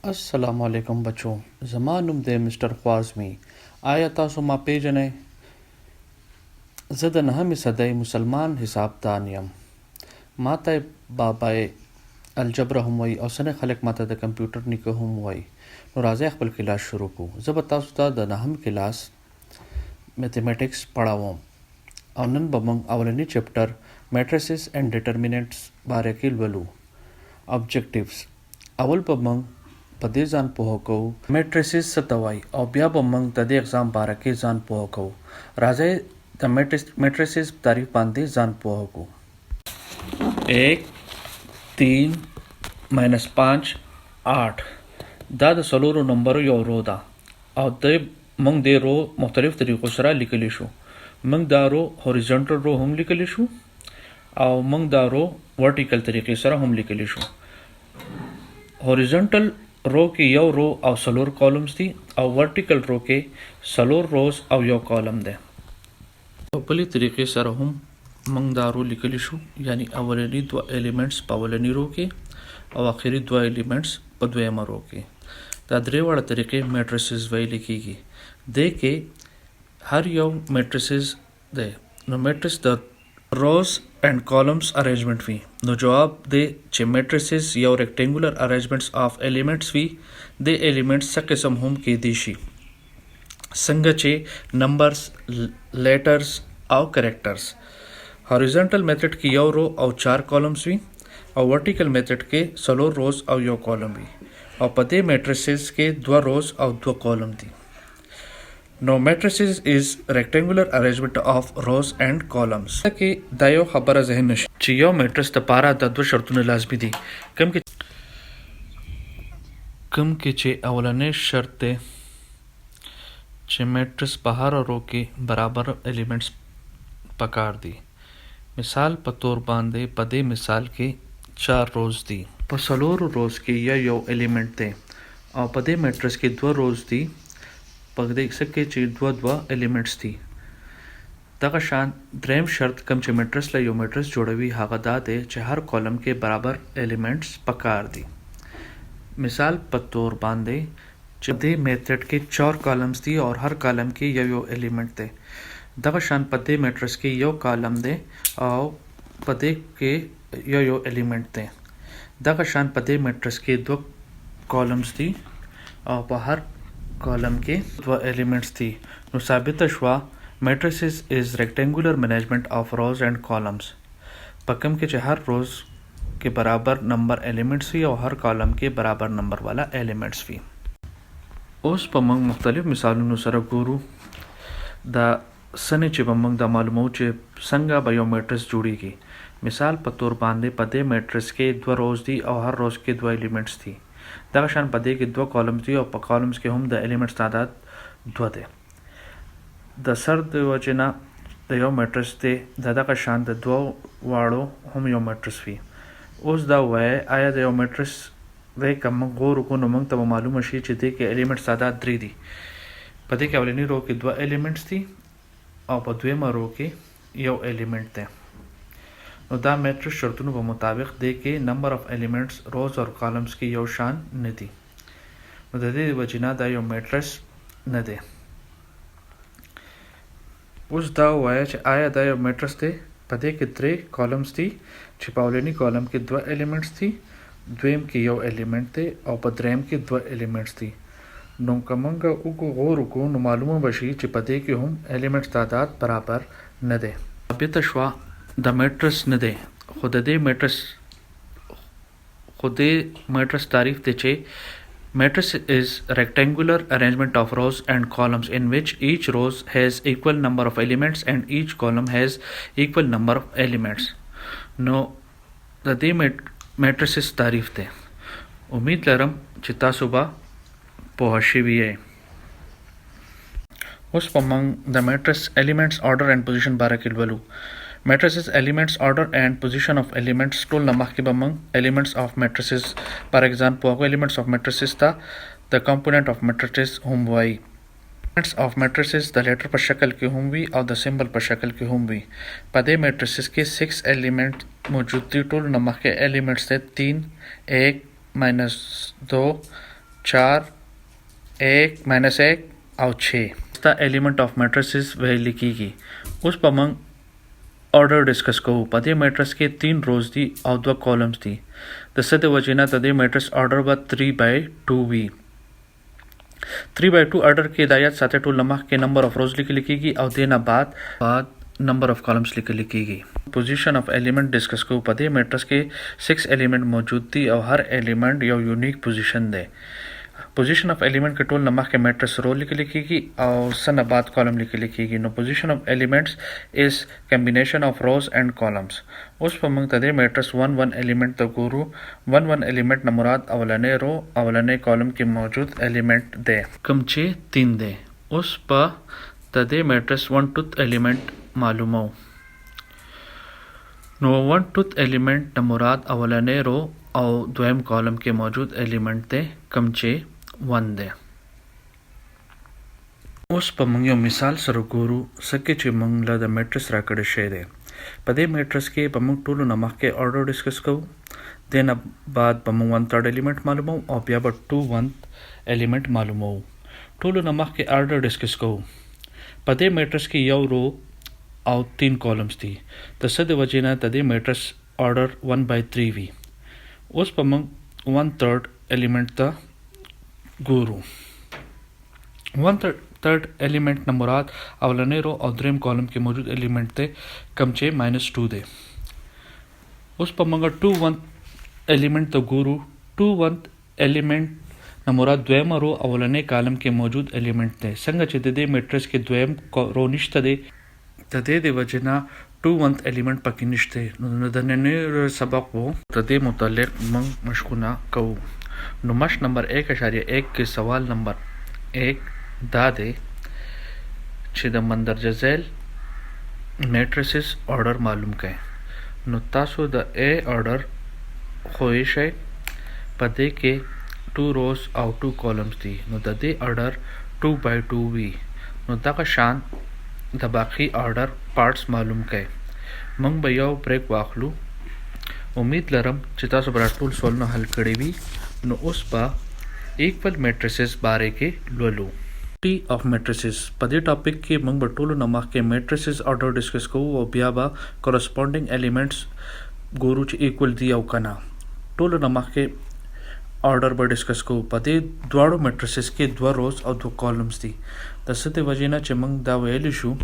अस्सलामुअलैकुम बच्चों, ज़मा नोम दे मिस्टर ख्वाज़मी। आया तासु मा पेजने زه د نهمې صدۍ مسلمان حسابدان یم. ما ته بابای الجبر هم وایي او ځینې خلک ما ته د کمپیوټر نیکه هم وایي. نو راځئ خپل کلاس شروع کړو. زه به تاسو ته د نهم کلاس میتھمیټکس پڑھاوم او نن به موږ اولنی چپټر میټریسز اینڈ ډیټرمیننټس باره کې لولو. ابجیکټیوز اول به موږ په دې ځان پوه کوو میټریسز څه ته وایي او بیا به موږ د دې اقزام باره کې ځان پوه کوو. راځئ د میټریسز تعریف باندې ځان پوه کوو. 1 3 -5 8 دا د څلورو نمبرو یو رو ده او موږ د رو مختلف طریقو سره لیکلی شو. موږ دا رو هوریزونټل رو هم لیکلی شو او موږ دا رو ورټیکل طریقې سره هم لیکلی شو. هوریزونټل رو کې یو رو او څلور کالمز دي او ورټیکل رو کې څلور روز او یو کالم دی. په بلې طریقې سره هم موږ دا رو لیکلی شو، یعنی اولنی دوه الیمنټس په اولنی رو کې او آخري دوه الیمنټس په دویمه رو کې. دا درې واړه طریقې میټریسز ویل کېږي. دې کې هر یو میټریسز دی. نو میټریس د روز اینڈ کالمز ارینجمنٹ وي. نو جواب دی چې میټریسز یو ریکټینګولر ارینجمنټس آف الیمنټس وي. د الیمنټس څه قسم هم کېدی شي، څنګه چې نمبرز، لیټرز او کریکټرز. هوریزونټل میتھډ کې یو رو او 4 کالمز وي او ورټیکل میتھډ کې څلور روز او یو کالم وي او په دې میټریسز کې 2 روز او 2 کالم دي. نو میټریسز از ریکټینګولر ارینجمنٹ آف روز اینڈ کالمز. کې دا یو خبره ذهن نشي چې یو میټریس لپاره د 2 شرطونه لازمي دي. کوم کې چې اولنی شرط دی چې میټریس په هر رو کې برابر الیمنټس پکار دي. مثال په تور باندې په دې مثال کې 4 روز دي. په څلورو روز کې یو الیمنټ دی او په دې میټریس کې 2 روز دي. په دې کې چې 2 الیمنټس دي. دغه شان دریم شرط کوم چې میټریس له یو میټریس جوړوي هغه دا دی چې هر کالم کې برابر الیمنټس پکار دي. مثال په تور باندې چې دې میتھډ کې 4 کالمز دي او هر کالم کې یو الیمنٹ دی. دغه شان په دې میټریس کې یو کالم دی او په دې کې یو الیمنٹ دی. دغه شان په دې میټریس کې 2 کالمز دي او په هر کالم کې 2 الیمنټس دي. نو ثابت شوه میټریسز از ریکټینګولر مینجمنٹ آف روز اینڈ کالمز. په کوم کې چې هر روز کې برابر نمبر الیمنټس وي او هر کالم کې برابر نمبر والا الیمنټس وي. اوس په موږ مختلف مثالونو سره ګورو دا سنې چې به موږ د معلومو چې څنګه به یو میټریس جوړیږي. مثال په تور باندې په دې میټریس کې 2 روز دي او هر روز کې 2 الیمنټس دي. دغه شان په دې کې 2 کالمز دي او په کالمز کې هم د الیمنټس تعداد 2 دی. د سر د وجې نه د یو میټریس دی دغه شان د 2 واړو هم یو میټریس وي. اوس دا وایي آیا د یو میټریس دی که موږ غور وکړو نو موږ ته به معلومه شي چې دې کې الیمنټس تعداد 3 دي. په دې کې اولنی رو کې 2 الیمنټس دي او په دویمه رو کې یو الیمنٹ دی. نو دا میټریس شرطونو په مطابق دی کې نمبر اف الیمنټس روز او کالمز کې یو شان نه دي. نو د دې وجې نه دا یو میټریس نه دی. اوس دا وایه چې آیا دا یو میټریس دی. په دې کې 3 کالمز دي چې په اولنی کالم کې 2 الیمنټس دي، دویم کې یو الیمنٹ دی او په دریم کې 2 الیمنټس دي. نو که موږ غور وکړو نو معلومه به شي چې په دې کې هم الیمنټس تعداد برابر نه دی. ثابته شوه د میټریس نه دی. خو د دې میټریس تعریف دی چې matrix is rectangular arrangement of rows and columns in which each rows has equal number of elements and each column has equal number of elements. نو د دې میټریسز تعریف دی. امید لرم چې تاسو به پوه شوي یئ. اوس به موږ د میټریس ایلیمنټس آرډر اینډ پوزیشن باره کې لولو. میټریسز ایلیمنټس آرډر اینډ پوزیشن اف ایلیمنټس ټول نه مخکې به موږ ایلیمنټس اف میټریسز فار ایگزامپل هغه ایلیمنټس اف میټریسز ته د کمپوننټ اف میټریسز هم وایي. ایلیمنټس اف میټریسز د لیټر په شکل کې هم وي او د سمبل په شکل کې هم وي. په دې میټریسز کې 6 ایلیمنټ موجود دي. ټول نه مخکې ایلیمنټس دی 3 1 -2 4 1 -1 और 6 the element of matrices वह लिखीगी उस पमंग ऑर्डर डिस्कस करूँ पदे matrix के 3 रोज दी और 2 कॉलम्स दी दसते वजह तदे मैट्रिक्स ऑर्डर व 3/2 वी 3/2 ऑर्डर की हिदायत साथ टूल नमक के नंबर ऑफ रोज लिखीगी और देना बाद नंबर ऑफ कॉलम्स लिखीगी पोजीशन ऑफ एलिमेंट डिस्कस को पदे मैट्रिक्स के 6 एलिमेंट मौजूद थी और हर एलिमेंट या यूनिक पोजीशन दे पोजीशन ऑफ एलिमेंट के टोल नमक के मैट्रिक्स रो लिखीगी और सन बाद कॉलम लिखीगी नो position of elements is combination of rows and columns उस पर मंग तदे मैट्रिक्स 1 एलिमेंट तो गुरु 1 एलिमेंट न मुराद अवलने रो अवलने कॉलम के मौजूद एलिमेंट दे कमचे 3 दे उस पर तदे मैट्रिक्स 1 एलिमेंट मालूम हो नो 1 एलिमेंट न मुराद अवलने रो और द्वयम कॉलम के मौजूद एलिमेंट दे कमचे 1 दे उस पर मंगियो मिसाल सर गुरु सके चे मंगला द मैट्रिक्स राकड़े शे दे पदे मैट्रिक्स के पमंग टूलू नमक के ऑर्डर डिस्कस करूँ देन बाद पमंग 1/3 एलिमेंट मालूम हो और ब्या 2/1 एलिमेंट मालूम हो टूलू नमक के ऑर्डर डिस्कस करूँ पदे मैट्रिक्स की यव रो और 3 कॉलम्स थी तसद वजह तदे मैट्रिक्स ऑर्डर 1/3 वी उस पमंग 1/3 एलिमेंट ता गुरु 1/3 एलिमेंट न मुराद अवलने रो और द्रेम कॉलम के मौजूद एलिमेंट थे कमचे -2 दे उस पमंग 2/1 एलिमेंट तो गुरु 2/1 एलिमेंट न मुराद द्वयम रो अवलने कॉलम के मौजूद एलिमेंट थे संग चिदे मैट्रिक्स के द्वयम रो निश्त दे तदे दे वजना 2/1 एलिमेंट पकी निश्ते नदने सबक वो तदे मुतल्लिक मंग मशकुना कहू नुमश नंबर 1.1 के सवाल नंबर 1 दादे छिद मंदरजा झैल मैट्रिसेस ऑर्डर मालूम करें नुतासो द ए ऑर्डर ख्वाहिश है पदे के 2 रोज और 2 कॉलम्स दी नु दे ऑर्डर 2/2 वी नु का शान द बाकी ऑर्डर पार्ट्स मालूम करें मंग बयाव ब्रेक वाखलू उम्मीद लरम चिता सुबरा टूल सोल न हल कड़ी भी नो उस पा इक्वल मैट्रिसेस बारे के लोलू टी ऑफ मैट्रिसेस पदे टॉपिक के मंग बटोलो नमक के मैट्रिसेस ऑर्डर डिस्कस को और ब्याबा कॉरस्पॉन्डिंग एलिमेंट्स गोरु च इक्वल दिया कना टोलो नमक के ऑर्डर पर डिस्कस को पदे द्वारो मैट्रिसेस के 2 रोज और 2 कॉलम्स दी तसते वजीना चिमंग दा वेलिशु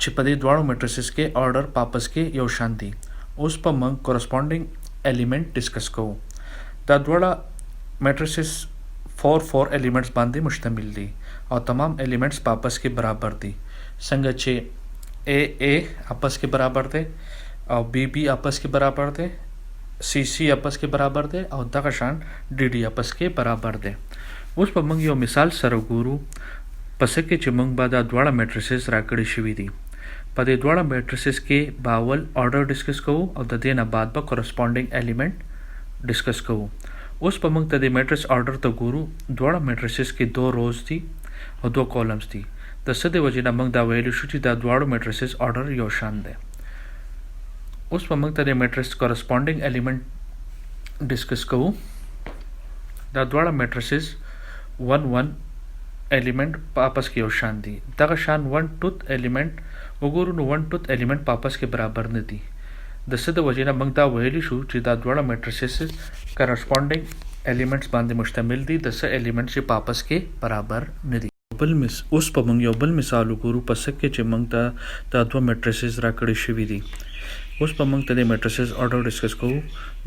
छिपदे द्वारो मैट्रिसेस के ऑर्डर पापस के योशान दी उस पर मंग कॉरस्पॉन्डिंग एलिमेंट डिस्कस को दा द्वारा मैट्रिसेस 4 एलिमेंट्स बांधे मुश्तमिल दी और तमाम एलिमेंट्स पापस के बराबर दी संग छे ए आपस के बराबर थे और बी आपस के बराबर थे सी आपस के बराबर दे और दकशान डी आपस के बराबर दे उस पर मंग यो मिसाल सरगुरु पसके चिमंग बादा द्वाड़ा मैट्रिसेस राकड़ी शिवी दी पदे द्वाड़ा मैट्रिसेस के बावल ऑर्डर डिस्कस करूँ और ददेना बाद पर कॉरस्पॉन्डिंग एलिमेंट डिस्कस करूँ उस पर मंग तदे मैट्रिक्स ऑर्डर तो गुरु द्वाड़ा मैट्रिसेस के 2 रोज थी और 2 कॉलम्स थी तसदे वजह मंग दा वैल्यू शुचि दा द्वाड़ो मैट्रिसेस ऑर्डर योशान दे उस पर मंग तदे मैट्रिक्स कॉरस्पॉन्डिंग एलिमेंट डिस्कस करूँ दा द्वाड़ा मैट्रिसेस 1 एलिमेंट पापस की योशान दी दगा शान 1 एलिमेंट उगुरु 1 एलिमेंट पापस के बराबर न दी दसद वजह मंग दा वैल्यू शु चिदा द्वाड़ा मैट्रिसेस कॉरस्पॉन्डिंग एलिमेंट्स बांधे मुश्तमिल दी 10 एलिमेंट से पापस के बराबर न दी उस पर मंग योबल मिसाल गुरु पसक के चिमंग दा 2 मैट्रिसेस राकड़ी शिवी दी उस पर मंग तदे मैट्रिसेस ऑर्डर डिस्कस को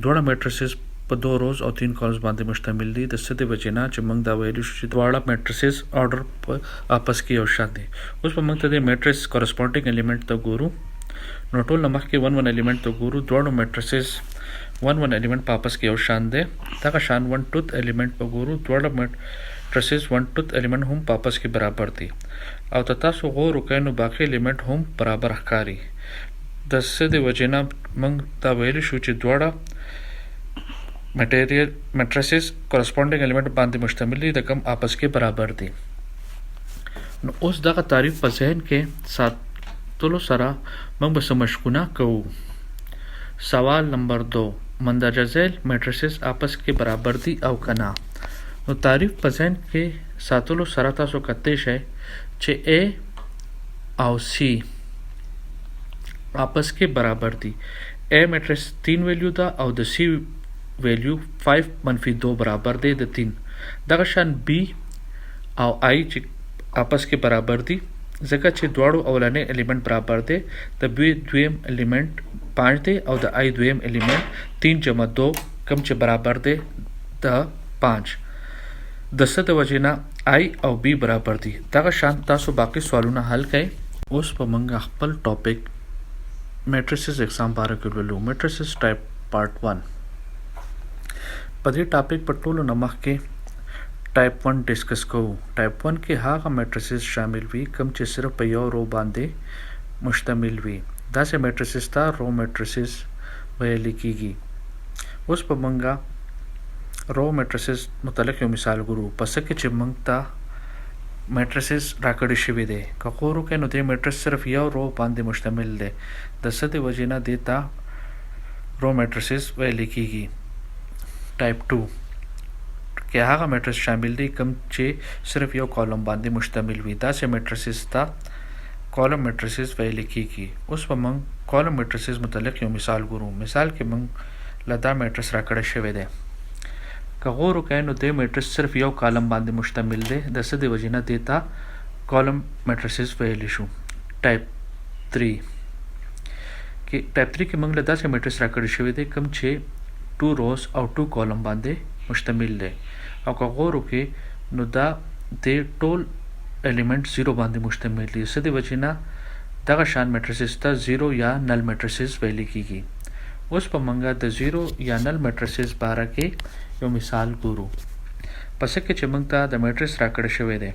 द्वाड़ा मैट्रिसेस पर 2 रोज और 3 कॉलम्स बांधे मुश्तमिल दी दसते वजना चिमंग दा वैल्यू द्वाड़ा मैट्रिसेस ऑर्डर पर आपस की योशान दी उस पर मंग तदे मैट्रिक्स कॉरस्पॉन्डिंग एलिमेंट तो गुरु नोटोल नमक के 1 एलिमेंट तो गुरु द्वाड़ो मैट्रिसेस 1 एलिमेंट पापस की योशान दे तका शान 1 एलिमेंट पर गुरु द्वाड़ा मैट्रिसेस 1 एलिमेंट हम पापस के बराबर थी और तथा सो गो रुकैन बाकी एलिमेंट हम बराबर हकारी दसते वजना मंग दा वैल्यू शुचि द्वाड़ा मैट्रिसेस कॉरस्पॉन्डिंग एलिमेंट बांधे मुश्तमिल रकम आपस के बराबर थी उस दा का तारीफ पसहन के साथ तुलो सरा मंग बसमशकुना कहू सवाल नंबर 2 मंदरजा झैल मैट्रिसेस आपस के बराबर थी अव कना نو تعریف په ذهن کې ساتلو سره تاسو کتلی شئ چې A او C आपस के बराबर थी. A मैट्रिक्स 3 वैल्यू था और द C वैल्यू 5 मनफी 2 बराबर दे द 3 दगा शान B और I ची आपस के बराबर थी जगह चे द्वाड़ो अवलाने एलिमेंट बराबर दे द B द्वेम एलिमेंट 5 दे और द I द्वेम एलिमेंट 3 जमा 2 कम चे बराबर दे द 5 दस द वजना I और B बराबर थी दगा शान तासो बाकी सवालों हल कई उस पर मंगा खपल टॉपिक मैट्रिसेस एग्जाम 12 के लू मैट्रिसेस टाइप पार्ट 1 पदे टॉपिक पर टोलो नमक के टाइप 1 डिस्कस को टाइप 1 के हाँ मैट्रिसेस शामिल हुई कम चे सिर्फ यो रो बांधे मुश्तमिल हुई दासे मैट्रिसेस था रो मैट्रिसेस वह लिखीगी उस पर मंगा रो मैट्रिसेस मुतलक यो मिसाल गुरु पस के चिमंगता मैट्रिसेस राकड़ी शिवी दे ककोरो के नुदे मैट्रिस सिर्फ यो रो बांधे मुश्तमिल दे दसते वजीना देता रो मैट्रिसेस वह लिखीगी टाइप 2 के हाँ मैट्रिस शामिल दी कम चे सिर्फ यो कॉलम बांधे मुश्तमिल हुई दासे मैट्रिसेस था कॉलम मैट्रिसेस वह लिखीगी उस पर मंग कॉलम मैट्रिसेस मुतलक यो मिसाल गुरु मिसाल के मंग लदा मैट्रिस राकड़ी शिवी दे कगोर कैन दे मैट्रिस सिर्फ यो कॉलम बांधे मुश्तमिल दे दसदे वजीना देता कॉलम मैट्रिसेस वैलिशु टाइप 3 के टाइप 3 के मंगल दासे मैट्रिस राकड़ी शवे दे कम 6 2 रोज और 2 कॉलम बांधे मुश्तमिल दे और कगोर के नुदा दे टोल एलिमेंट 0 बांधे मुश्तमिल दे सदे वजीना दगा शान मैट्रिसेस ता 0 या नल मैट्रिसेस वैली की उस पर मंगा द 0 या नल मैट्रिसेस 12 के यो मिसाल गुरु पस के चिमंगता द मैट्रिस राकड़ शवे दे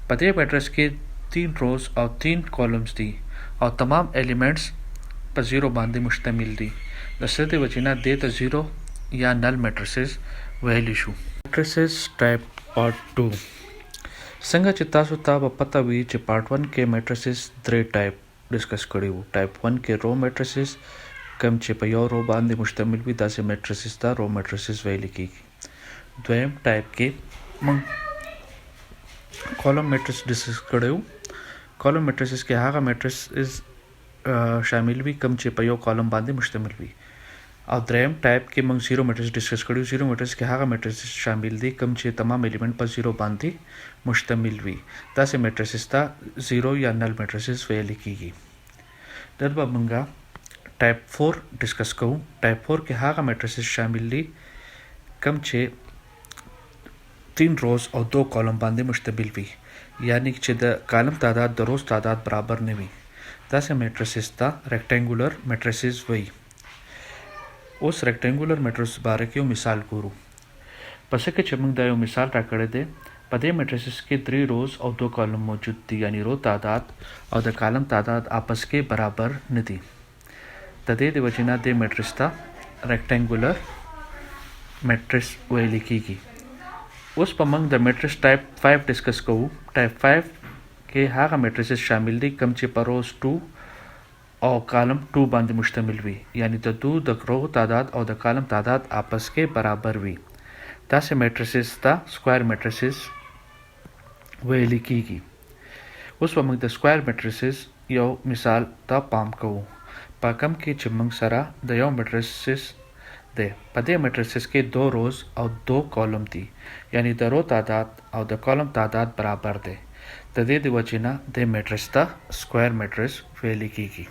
पते मैट्रिस के 3 रोज और 3 कॉलम्स दी और तमाम एलिमेंट्स पर 0 बांधे मुश्तमिल दी दसते वजीना दे द 0 या नल मैट्रिसेस वैलिशु मैट्रिसेस टाइप पार्ट 2 संग चित्ता सुता पता हुई च पार्ट 1 के मैट्रिसेस 3 टाइप डिस्कस करी टाइप 1 के रो मैट्रिसेस कम चे पयो रो बांधे मुश्तमिल भी दासे मैट्रिसेस था रो मैट्रिसेस वह लिखीगी द्वयम टाइप के मंग कॉलम मैट्रिस डिस्कस करे कॉलम मैट्रिसेस के हाँ मैट्रिसेस शामिल भी कम चे पयो कॉलम बांधे मुश्तमिल भी और द्वयम टाइप के मंग 0 मैट्रिस डिस्कस करे 0 मैट्रिस के हाँ मैट्रिसेस शामिल दी कम चे तमाम एलिमेंट पर 0 बांधे मुश्तमिल भी दासे मैट्रिसेस था 0 या नल मैट्रिसेस वह लिखीगी दरबा मंगा टाइप 4 डिस्कस करूँ टाइप 4 के हाँ मैट्रिसेस शामिल ली कम 3 रोज और 2 कॉलम बांधे मुश्तमिल भी यानी कि द कॉलम तादाद द रोज तादाद बराबर नहीं हुई दासे मैट्रिसेस था रेक्टेंगुलर मैट्रिसेस वही उस रेक्टेंगुलर मैट्रिस बारे की मिसाल करूँ पस के चमकदार मिसाल राकड़े दे पदे मैट्रिसेस के 3 रोज और 2 कॉलम मौजूद थी यानी रो तादाद और द कॉलम तादाद आपस के बराबर नहीं थी तदे दे वजना दे मैट्रिस था रेक्टेंगुलर मैट्रिस वह लिखीगी उस पर मंग द मैट्रिस टाइप 5 डिस्कस करूँ टाइप 5 के हाँ मैट्रिसेस शामिल दी कम चे परोस 2 और कॉलम 2 बांधे मुश्तमिल हुई यानी द 2 द रो तादाद और द कॉलम तादाद आपस के बराबर हुई तासे मैट्रिसेस था स्क्वायर मैट्रिसेस वह लिखीगी उस पर मंग द स्क्वायर मैट्रिसेस यो मिसाल था पाम कहूँ पाकम के चिमंग सरा दयो मैट्रिसेस दे पदे मैट्रिसेस के 2 रोज और 2 कॉलम थी यानी द रो तादाद और द कॉलम तादाद बराबर दे तदे दे वजना दे मैट्रिस था स्क्वायर मैट्रिस वे लिखीगी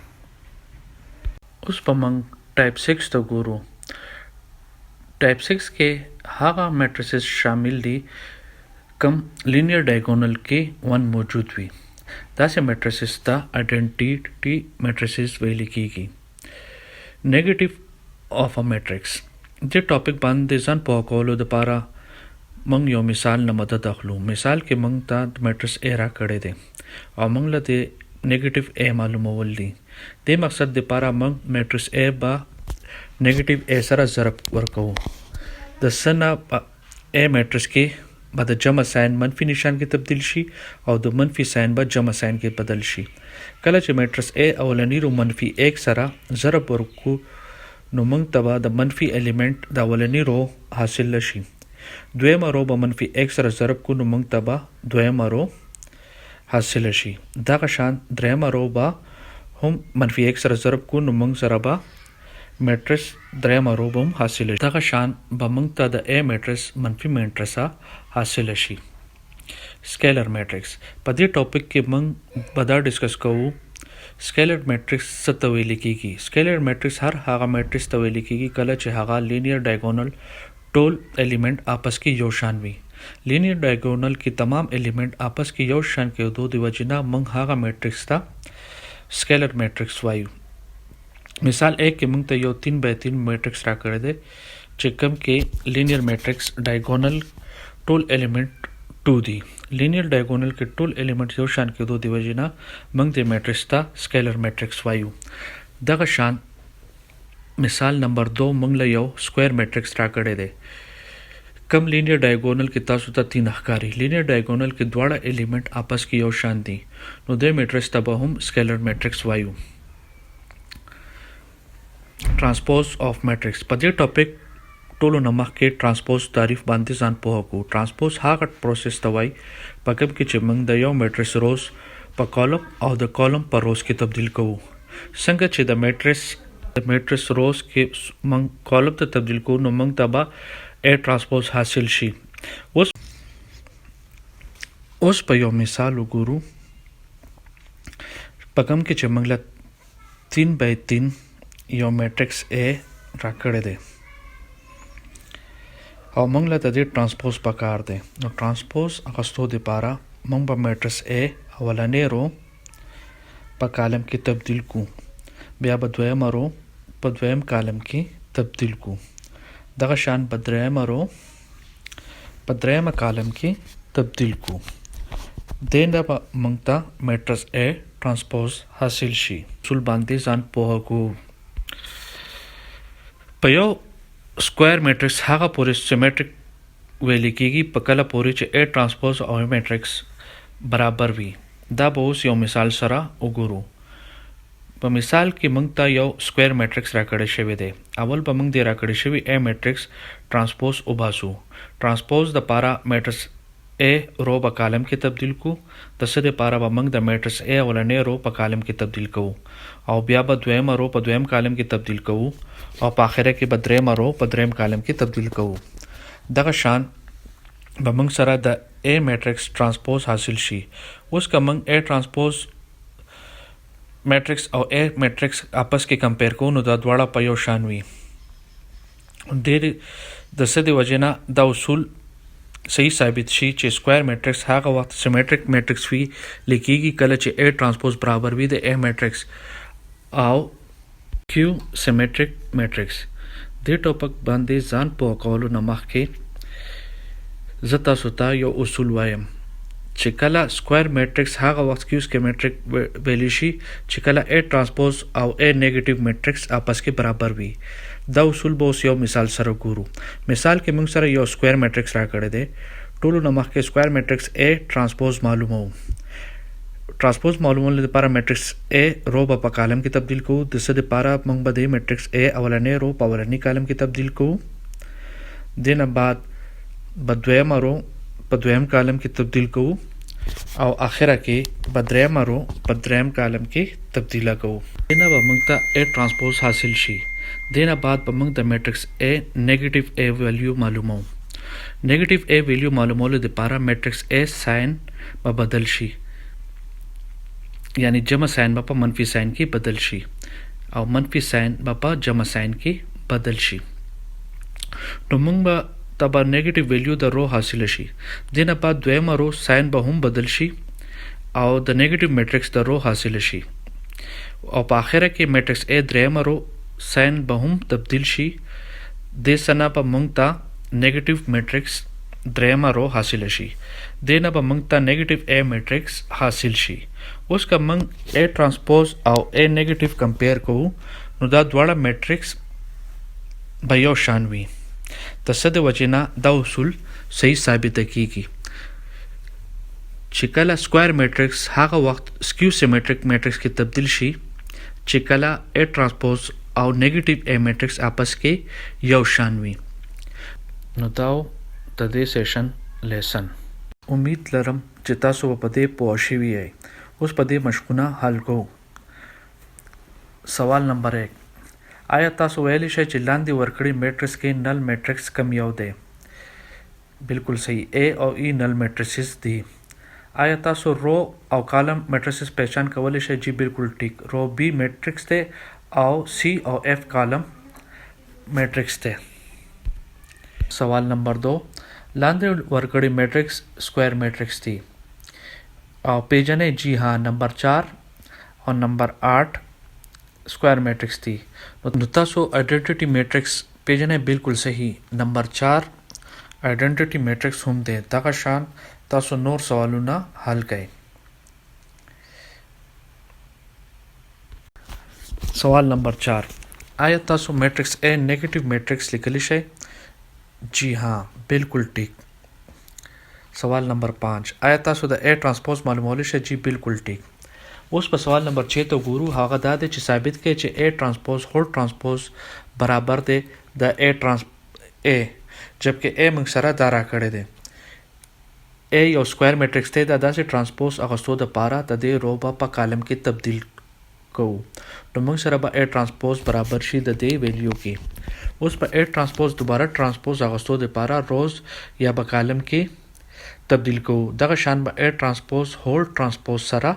उस पमंग टाइप 6 तो गुरु टाइप 6 के हाँ मैट्रिसेस शामिल दी कम लीनियर डायगोनल के 1 मौजूद हुई दासे मैट्रिसेस था आइडेंटिटी मैट्रिसेस वह लिखीगी नेगेटिव ऑफ अ मैट्रिक्स जे टॉपिक बंद देजान पोकोलो दपारा मंग यो मिसाल न मदद अखलू मिसाल के मंग ता मैट्रिस ए रा करे दे और मंग लते नेगेटिव ए मालूम वल्ली दे मकसद दे पारा मंग मैट्रिस ए बा नेगेटिव ए सरा जरब वर्को दसना ए मैट्रिस के बाद जमा साइन मनफी निशान की तब्दील शी और द मनफी साइन बाद जमा साइन के बदल शी कल च मैट्रिस ए अवलनी रो मनफी 1 सरा जरब वर्को नो मंग तबा द मनफी एलिमेंट द अवलनी रो हासिल लशी دویمه رو به منفي x سره ضرب کو نو موږ ته به دویمه رو حاصله شي. دغه شان دریمه رو به هم منفي x سره ضرب کو نو موږ سره به میټرس دریمه رو به هم حاصله شي. دغه شان به موږ ته د A میټرس منفي میټرسه حاصله شي. سکیلر میټرکس په دې ټاپک کې موږ به دا ډسکس کوو سکیلر میټرکس څه ته ویل کیږي. سکیلر میټرکس هر هغه میټرکس ته ویل کیږي کله چې هغه لینیر ډایګونل ټول ایلیمنٹ आपस کې یو شان وي. لینیر ډایګونل کې تمام ایلیمنٹ आपस کې یو شان کېدو د وجې نه موږ هغه میټرکس ته سکیلر میټرکس وایو. مثال 1 کې موږ ته یو 3x3 میټرکس راکړی دی چې کوم کې لینیر میټرکس ډایګونل ټول ایلیمنٹ 2 دی. لینیر ډایګونل کې ټول ایلیمنٹ یو شان کېدو د وجې نه موږ د میټرکس ته سکیلر میټرکس وایو. دغه شان مثال نمبر 2 موږ له یو سکویر میټرکس راکړی دی کم لینیر ډایګونل کې تاسو ته 3 ښکاري. لینیر ډایګونل کې دواړه ایلیمنٹ आपस کې یو شان دي نو د میټرکس ته به هم سکیلر میټرکس وایو. ट्रांसपोज ऑफ मैट्रिक्स په دې ټاپک ټولو نه مخکې ट्रांसपोज تعریف باندې ځان پوه کو. ट्रांसपोज هغه پروسس ته وایي په کوم کې چې موږ د یو میټرکس روز په کالم او د کالم په روز کې تبدیل کوو. څنګه چې د میټرکس روز کې موږ کالم ته تبدیل کوو نو موږ ته به A ट्रांसपोज حاصل شي. اوس په یو مثال وګورو په کوم کې چې موږ له 3x3 یو میټرکس A راکړی دی او موږ له دې ट्रांसपोज پکار دی. نو ट्रांसपोज اخستو لپاره موږ به میټرکس A اولنې رو په کالم کې تبدیل کو بیا به دویمه رو په دویم کالم کې تبدیل کو. دغه شان په دریمه رو په دریمه کالم کې تبدیل کو. دینه به موږ ته میټرکس A ट्रांसपोज حاصل شي. اصول باندې ځان پوه کو. په یو سکویر میټرکس هغه پورې سیمیټریک ویل کېږي په کله پورې چې A transpose او میټرکس برابر وي. دا به اوس یو مثال سره وګورو. په مثال کې موږ ته یو سکویر میټرکس راکړی شوی دی. اول به موږ د راکړی شوی A میټرکس ट्रांसपोज وباسو. ट्रांसपोज د پاره میټرکس A رو په کالم کې تبدیل کو. د څه لپاره به موږ د میټرکس A اولنې رو په کالم کې تبدیل کوو او بیا به دویمه رو په دویم کالم کې تبدیل کوو او په اخره کې به دریمه رو په دریم کالم کې تبدیل کوو. دغه شان به موږ سره د A میټرکس ट्रांसपोज حاصل شي. اوس که موږ A ट्रांसपोज میټرکس او A میټرکس आपस کې کمپیر کوو نو دا دواړه په یو شان وي. ډېر د څه د وجې نه دا اصول صحیح ثابت شي چې سکویر میټرکس هغه وخت سیمیټریک میټرکس وي لیکيږي کله چې A ट्रांसपोज برابر وي د A میټرکس او Q سیمیټریک میټرکس. دې ټاپک باندې ځان پوه کولو نه مخکې زه تاسو ته یو اصول وایم چې کله سکویر میټرکس هغه وخت Q سیمیټریک ویلی شي چې کله A ट्रांसपोज او A نیگیټیو میټرکس आपस کې برابر وي. دا اصول به اوس یو مثال سره ګورو. مثال کې موږ سره یو سکویر میټرکس راکړی دی. ټولو نه مخکې سکویر میټرکس A ट्रांसपोज معلومو. ट्रांसपोज معلومولو لپاره میټرکس A رو په کالم کې تبدیل کوو. د څه لپاره موږ به د میټرکس A اولنې رو په اولنی کالم کې تبدیل کوو. دینه بعد به دویمه رو په دویم کالم کې تبدیل کوو او اخره کې به دریمه رو په دریم کالم کې تبدیله کوو. دینه به موږ ته A ट्रांसपोज حاصل شي. دینه بعد به موږ د میټرکس A نیگیټیو A ویلیو معلومو. نیگیټیو A ویلیو معلومولو لپاره میټرکس A ساين به بدل شي یعنی جمع ساين به په منفي ساين کې بدل شي او منفي ساين به په جمع ساين کې بدل شي. نو موږ به تبا نیگیټیو ویلیو د رو حاصل شي. دینه بعد دویمه رو ساين به هم بدل شي او د نیگیټیو میټرکس د رو حاصل شي او په اخره کې میټرکس A دریمه رو ساين به هم تبدیل شي. د سنا په موږ ته نیگیټیو میټرکس دریمه رو حاصل شي. دینه به موږ ته نیگیټیو A میټرکس حاصل شي. اوس که موږ A ट्रांसपोज او A نیگیټیو کمپیر کوو نو دا دواړه میټرکس به یو شان وي. د څه د وجې نه دا اصول صحیح ثابته کیږي چې کله سکویر میټرکس هغه وخت سکیو سیمیټریک میټرکس کې تبدیل شي چې کله A ट्रांसपोज او نیگیټیو A میټرکس आपस کې یو شان وي. نو دا د دې سیشن لیسن. امید لرم چې تاسو په دې پوه شوي یئ. اوس په دې مشقونه حل کوو. سوال نمبر 1. آیا تاسو ویلی شئ چې لاندې ورکړي میټرکس کې نل میټرکس کم یو دی؟ بالکل صحیح. A او E نل میټریسز دي. آیا تاسو رو او کالم میټریسز پہچان کولی شئ؟ جی بالکل ٹھیک. رو B میټرکس دی او C او F کالم میټرکس دی. سوال نمبر 2. لاندې ورکړي میټرکس سکویر میټرکس دی او پیژنې. جی ها. نمبر 4 او نمبر 8 سکویر میټرکس دی. نو تاسو آئیډنټیټي میټرکس پیژنې. بالکل صحیح. نمبر 4 آئیډنټیټي میټرکس هم دی. دغه شان تاسو نور سوالونه حل کړئ. سوال نمبر 4. آیا تاسو میټرکس A نیگیټیو میټرکس لیکلی شئ؟ جی ها بالکل ٹھیک. سوال نمبر 5. آیا تاسو د A ټرانسپوز معلومولی شئ؟ جی بالکل ٹھیک. اوس په سوال نمبر 6 ته ګورو. هغه دا دی چې ثابت کړئ چې A ټرانسپوز هول ټرانسپوز برابر دی د A جبکې A موږ سره دا راکړی دی. A یو سکویر میټرکس دی. دا داسې ټرانسپوز اخیستو دپاره د دې رو به په کالم کې تبدیل کوو. نو موږ سره به A ټرانسپوز برابر شي د دې ویلیو کې. اوس په A ټرانسپوز دوباره ټرانسپوز اخیستو دپاره روز یا به کالم کې تبدیل کوو. دغه شان به A ټرانسپوز هول ټرانسپوز سره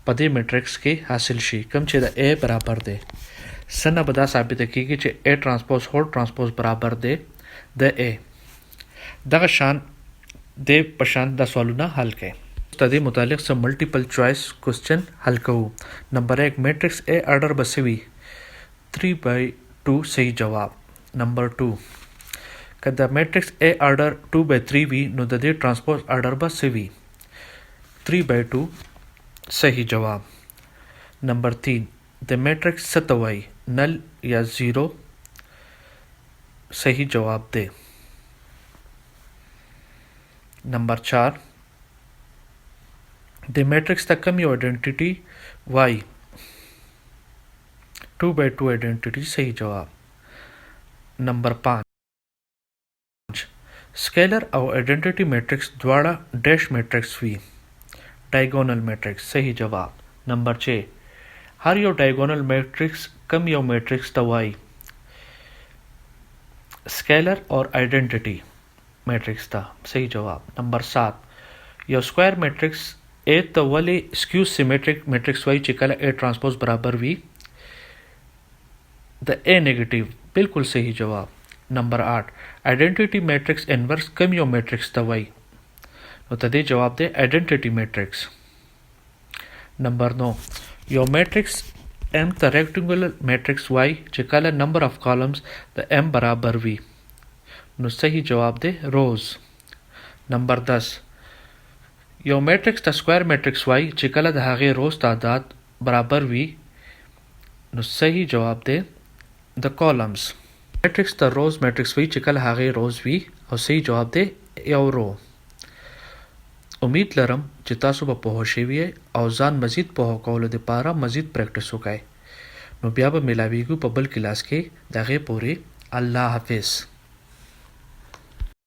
په دې میټرکس کې حاصل شي کوم چې د A برابر دی. څنګه به دا ثابته کیږي چې A ټرانسپوز هول ټرانسپوز برابر دی د A. دغه شان د پشان د سوالونه حل کړئ. د دې متعلق سم ملټیپل چوائس کوېسچن حل کوو. نمبر 1. میټرکس A آرډر به څه وي؟ 3/2 صحیح جواب. نمبر 2. که د میټرکس A آرډر 2/3 وي نو د دې ټرانسپوز آرډر به څه وي؟ 3/2 صحیح جواب. نمبر 3. د میټرکس څه ته وایي؟ نل یا زیرو صحیح جواب دی. نمبر 4. د میټرکس ته کم یو آئیډنټیټي وایي؟ 2/2 آئیډنټیټي صحیح جواب. نمبر 5. سکیلر او آئیډنټیټي میټرکس دواړه ډیش میټرکس وي. ډایګونل میټرکس صحیح جواب. نمبر 6. هر یو ډایګونل میټرکس کم یو میټرکس ته وایي؟ سکیلر اور آئیډنټیټي میټرکس ته صحیح جواب. نمبر 7. یو سکویر میټرکس A ته ولې سکیو سیمیټریک میټرکس وایي چې کله A ټرانسپوز برابر وي د A نیگیټیو؟ بالکل صحیح جواب. نمبر 8. آئیډنټیټي میټرکس انورس کم یو میټرکس ته وایي؟ نو د دې جواب دی آئیډنټیټي میټرکس. نمبر 9. یو میټرکس M ته ریکټنګولر میټرکس وایي چې کله نمبر آف کالمز د M برابر وي؟ نو صحیح جواب دی روز. نمبر 10. یو میټرکس ته سکویر میټرکس وایي چې کله د هغې روز تعداد برابر وي؟ نو صحیح جواب دی د کالمز. میټرکس ته روز میټرکس وایي چې کله هغې روز وي او صحیح جواب دی یو رو. امید لرم چې تاسو به پوه شوي او ځان مزید پوه کولو دپاره مزید پریکټس وکړئ. نو بیا به میلاویږو په بل کلاس کې. د هغې پورې الله حافظ.